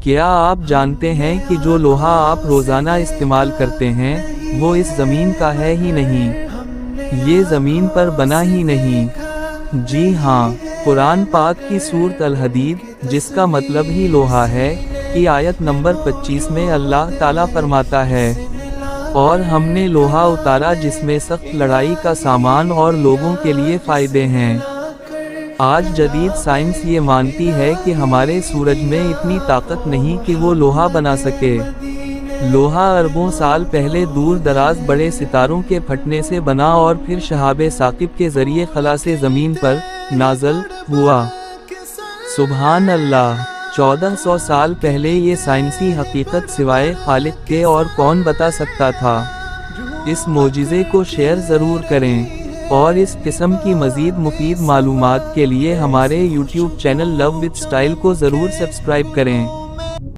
کیا آپ جانتے ہیں کہ جو لوہا آپ روزانہ استعمال کرتے ہیں وہ اس زمین کا ہے ہی نہیں، یہ زمین پر بنا ہی نہیں۔ جی ہاں، قرآن پاک کی سورۃ الحدید، جس کا مطلب ہی لوہا ہے، کی آیت نمبر 25 میں اللہ تعالیٰ فرماتا ہے، اور ہم نے لوہا اتارا جس میں سخت لڑائی کا سامان اور لوگوں کے لیے فائدے ہیں۔ آج جدید سائنس یہ مانتی ہے کہ ہمارے سورج میں اتنی طاقت نہیں کہ وہ لوہا بنا سکے۔ لوہا اربوں سال پہلے دور دراز بڑے ستاروں کے پھٹنے سے بنا اور پھر شہاب ثاقب کے ذریعے خلا سے زمین پر نازل ہوا۔ سبحان اللہ! 1400 سال پہلے یہ سائنسی حقیقت سوائے خالق کے اور کون بتا سکتا تھا؟ اس معجزے کو شیئر ضرور کریں، اور اس قسم کی مزید مفید معلومات کے لیے ہمارے YouTube channel love with style کو ضرور سبسکرائب کریں۔